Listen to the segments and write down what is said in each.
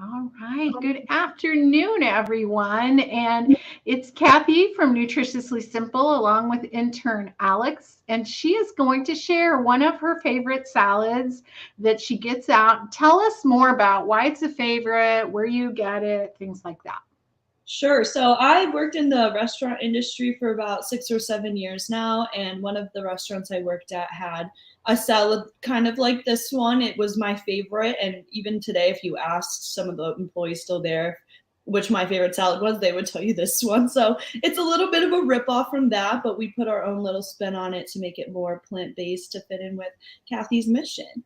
All right. Good afternoon, everyone. And it's Kathy from Nutritiously Simple, along with intern Alex. And she is going to share one of her favorite salads that she gets out. Tell us more about why it's a favorite, where you get it, things like that. Sure. So I worked in the restaurant industry for about 6 or 7 years now, and one of the restaurants I worked at had a salad kind of like this one. It was my favorite, and even today, if you asked some of the employees still there which my favorite salad was, they would tell you this one. So it's a little bit of a ripoff from that, but we put our own little spin on it to make it more plant-based to fit in with Kathy's mission.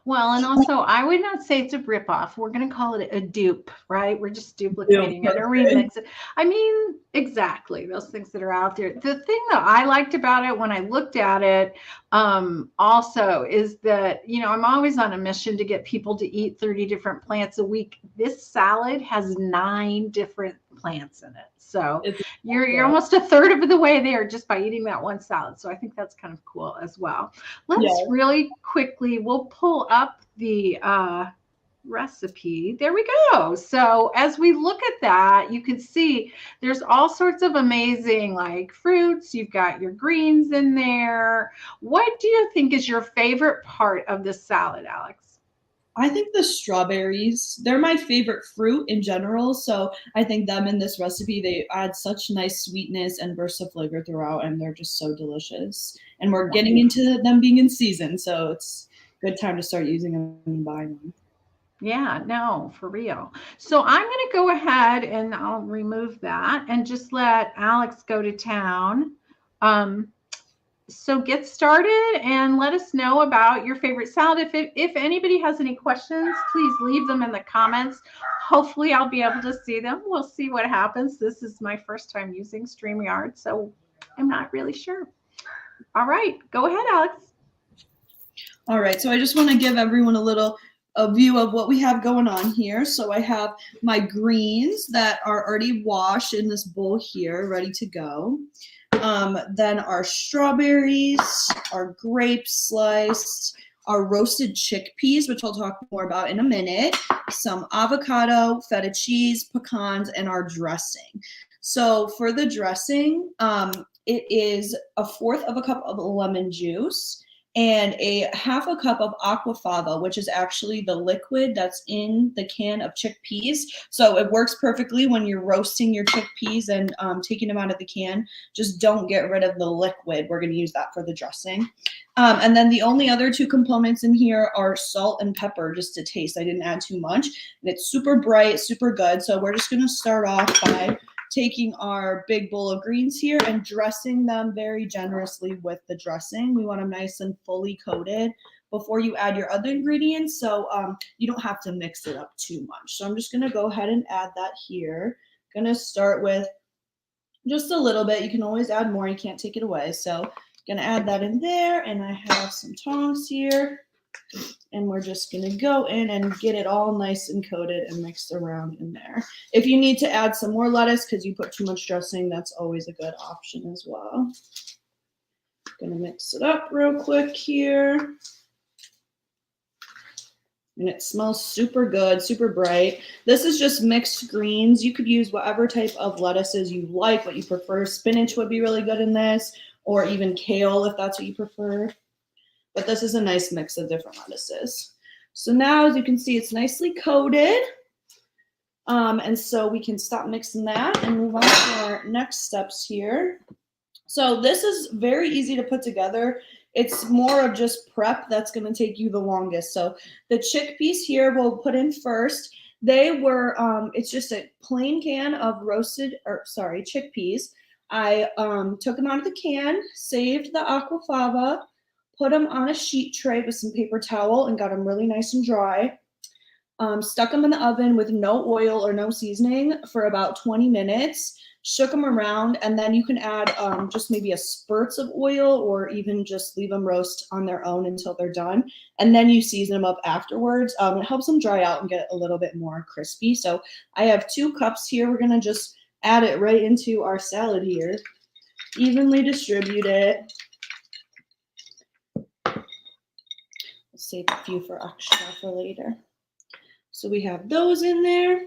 Well, and also, I would not say it's a ripoff. We're going to call it a dupe, right? We're just Yeah, duplicating it or perfect. remix it. I mean, exactly those things that are out there. The thing that I liked about it when I looked at it, also is that, I'm always on a mission to get people to eat 30 different plants a week. This salad has 9 different plants in it. So It's you're almost a third of the way there just by eating that one salad. So I think that's kind of cool as well. Let's yeah. really quickly, we'll pull up the recipe. There we go. So as we look at that, you can see there's all sorts of amazing like fruits. You've got your greens in there. What do you think is your favorite part of this salad, Alex? I think the strawberries, they're my favorite fruit in general. So I think them in this recipe, they add such nice sweetness and bursts of flavor throughout, and they're just so delicious. And we're getting into them being in season, so it's a good time to start using them and buying them. Yeah, no, for real. So I'm going to go ahead and I'll remove that and just let Alex go to town. Um, so get started and let us know about your favorite salad. If anybody has any questions, please leave them in the comments. Hopefully I'll be able to see them. We'll see what happens. This is my first time using StreamYard, so I'm not really sure. All right, go ahead, Alex. All right, so I just want to give everyone a view of what we have going on here. So I have my greens that are already washed in this bowl here, ready to go. Then our strawberries, our grapes sliced, our roasted chickpeas, which I'll talk more about in a minute, some avocado, feta cheese, pecans, and our dressing. So for the dressing, it is a fourth of a cup of lemon juice and a half a cup of aquafaba, which is actually the liquid that's in the can of chickpeas. So it works perfectly when you're roasting your chickpeas and taking them out of the can. Just don't get rid of the liquid. We're going to use that for the dressing. And then the only other two components in here are salt and pepper, just to taste. I didn't add too much. And it's super bright, super good. So we're just going to start off by taking our big bowl of greens here and dressing them very generously with the dressing. We want them nice and fully coated before you add your other ingredients, so you don't have to mix it up too much. So I'm just gonna go ahead and add that here. Gonna start with just a little bit. You can always add more, you can't take it away. So gonna add that in there, and I have some tongs here. And we're just going to go in and get it all nice and coated and mixed around in there. If you need to add some more lettuce because you put too much dressing, that's always a good option as well. Going to mix it up real quick here. And it smells super good, super bright. This is just mixed greens. You could use whatever type of lettuces you like, what you prefer. Spinach would be really good in this, or even kale if that's what you prefer. But this is a nice mix of different lettuces. So now, as you can see, it's nicely coated. And so we can stop mixing that and move on to our next steps here. So this is very easy to put together. It's more of just prep that's going to take you the longest. So the chickpeas here we'll put in first. They were, it's just a plain can of chickpeas. I took them out of the can, saved the aquafaba, put them on a sheet tray with some paper towel and got them really nice and dry. Stuck them in the oven with no oil or no seasoning for about 20 minutes. Shook them around, and then you can add just maybe a spurts of oil or even just leave them roast on their own until they're done. And then you season them up afterwards. It helps them dry out and get a little bit more crispy. So I have 2 cups here. We're going to just add it right into our salad here. Evenly distribute it. Save a few for extra for later. So we have those in there.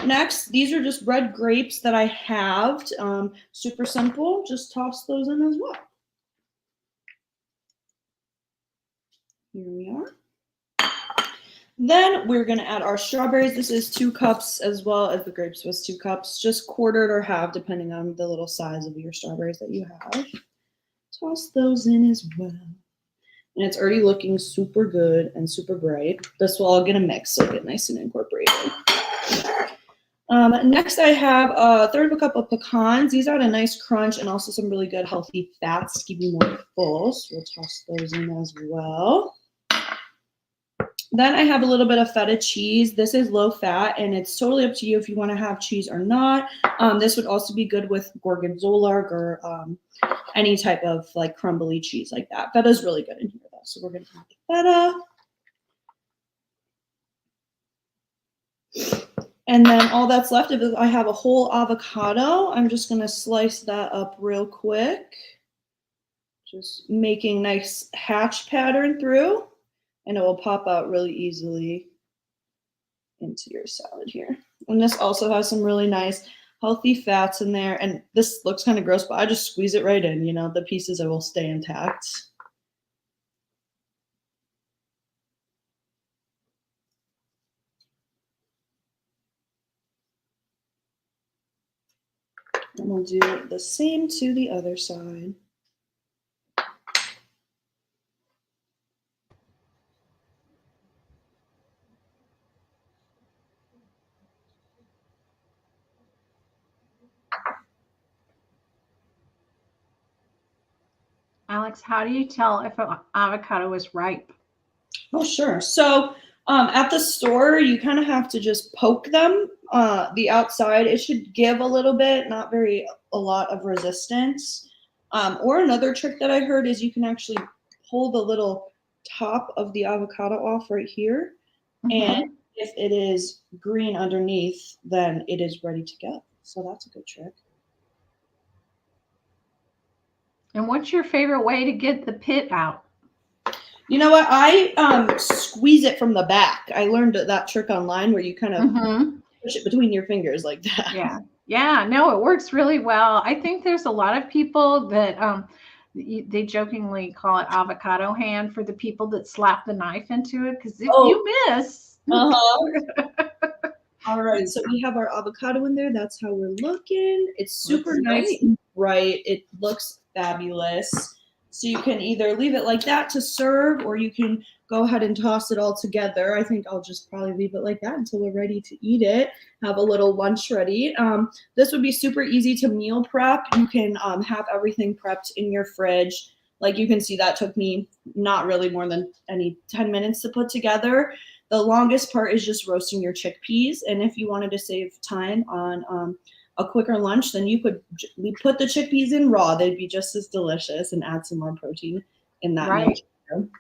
Next, these are just red grapes that I halved. Super simple. Just toss those in as well. Here we are. Then we're going to add our strawberries. This is 2 cups as well as the grapes was 2 cups, just quartered or halved depending on the little size of your strawberries that you have. Toss those in as well. And it's already looking super good and super bright. This will all get a mix, so get nice and incorporated. Next, I have 1/3 of a cup of pecans. These add a nice crunch and also some really good healthy fats to keep you more full. So we'll toss those in as well. Then I have a little bit of feta cheese. This is low fat, and it's totally up to you if you want to have cheese or not. This would also be good with gorgonzola or any type of like crumbly cheese like that. Feta is really good in here, though. So we're going to add the feta. And then all that's left is I have a whole avocado. I'm just going to slice that up real quick. Just making nice hatch pattern through. And it will pop out really easily into your salad here. And this also has some really nice healthy fats in there. And this looks kind of gross, but I just squeeze it right in. You know, the pieces will stay intact. And we'll do the same to the other side. Alex, how do you tell if an avocado is ripe? Oh, sure. So at the store, you kind of have to just poke them. The outside, it should give a little bit, not a lot of resistance. Or another trick that I heard is you can actually pull the little top of the avocado off right here. And if it is green underneath, then it is ready to go. So that's a good trick. And what's your favorite way to get the pit out? You know what? I squeeze it from the back. I learned that trick online where you kind of push it between your fingers like that. Yeah. Yeah. No, it works really well. I think there's a lot of people that they jokingly call it avocado hand for the people that slap the knife into it. Because if you miss. All right. So we have our avocado in there. That's how we're looking. It's super nice and bright. It looks fabulous. So you can either leave it like that to serve, or you can go ahead and toss it all together. I think I'll just probably leave it like that until we're ready to eat it. Have a little lunch ready. This would be super easy to meal prep. You can have everything prepped in your fridge. Like you can see, that took me not really more than 10 minutes to put together. The longest part is just roasting your chickpeas. And if you wanted to save time on a quicker lunch, then you could put the chickpeas in raw. They'd be just as delicious and add some more protein in that meal.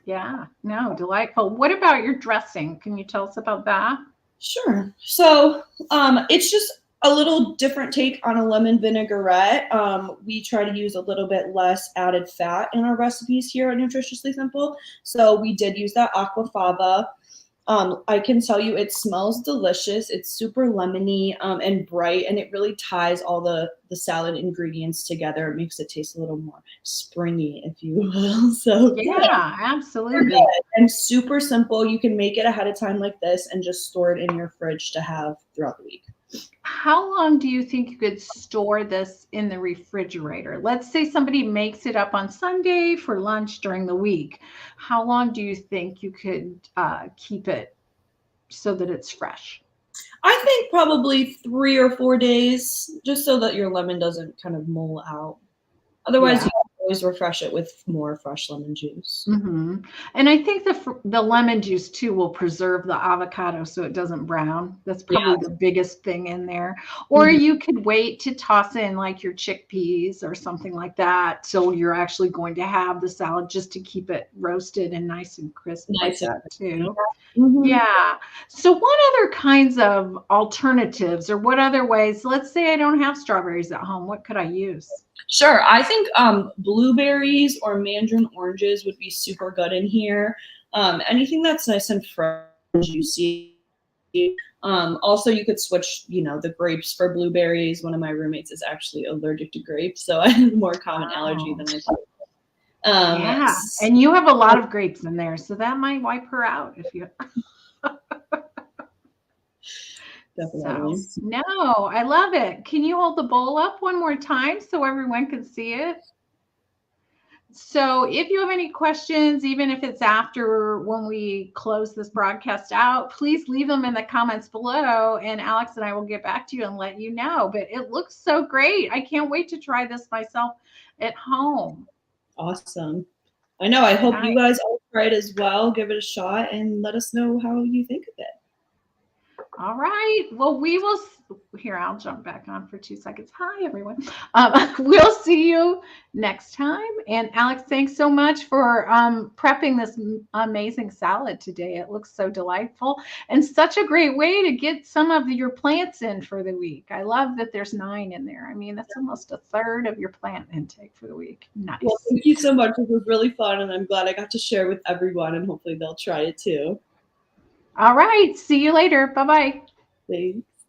Yeah, no, delightful. What about your dressing? Can you tell us about that? Sure. So it's just a little different take on a lemon vinaigrette. We try to use a little bit less added fat in our recipes here at Nutritiously Simple. So we did use that aquafaba. I can tell you it smells delicious. It's super lemony and bright, and it really ties all the salad ingredients together. It makes it taste a little more springy, if you will. So yeah, absolutely. And super simple. You can make it ahead of time like this and just store it in your fridge to have throughout the week. How long do you think you could store this in the refrigerator? Let's say somebody makes it up on Sunday for lunch during the week. How long do you think you could keep it so that it's fresh? I think probably 3 or 4 days, just so that your lemon doesn't kind of mull out. Otherwise, you always refresh it with more fresh lemon juice. And I think the lemon juice too will preserve the avocado so it doesn't brown. That's probably the biggest thing in there. Or you could wait to toss in like your chickpeas or something like that, so you're actually going to have the salad just to keep it roasted and nice and crisp like that too. Yeah. So what other kinds of alternatives, or what other ways? Let's say I don't have strawberries at home. What could I use? Sure. I think blueberries or mandarin oranges would be super good in here. Anything that's nice and fresh and juicy. Also, you could switch, the grapes for blueberries. One of my roommates is actually allergic to grapes, so I have a more common allergy than I thought. Yeah, and you have a lot of grapes in there, so that might wipe her out if you. Definitely. So, no, I love it. Can you hold the bowl up one more time so everyone can see it? So if you have any questions, even if it's after when we close this broadcast out, please leave them in the comments below and Alex and I will get back to you and let you know. But it looks so great. I can't wait to try this myself at home. Awesome. I know. I hope you guys all try it as well. Give it a shot and let us know how you think of it. All right. Well, we will. Here, I'll jump back on for 2 seconds. Hi, everyone. We'll see you next time. And Alex, thanks so much for prepping this amazing salad today. It looks so delightful and such a great way to get some of your plants in for the week. I love that there's 9 in there. I mean, that's almost a third of your plant intake for the week. Nice. Well, thank you so much. It was really fun, and I'm glad I got to share with everyone, and hopefully they'll try it too. All right. See you later. Bye-bye. Thanks.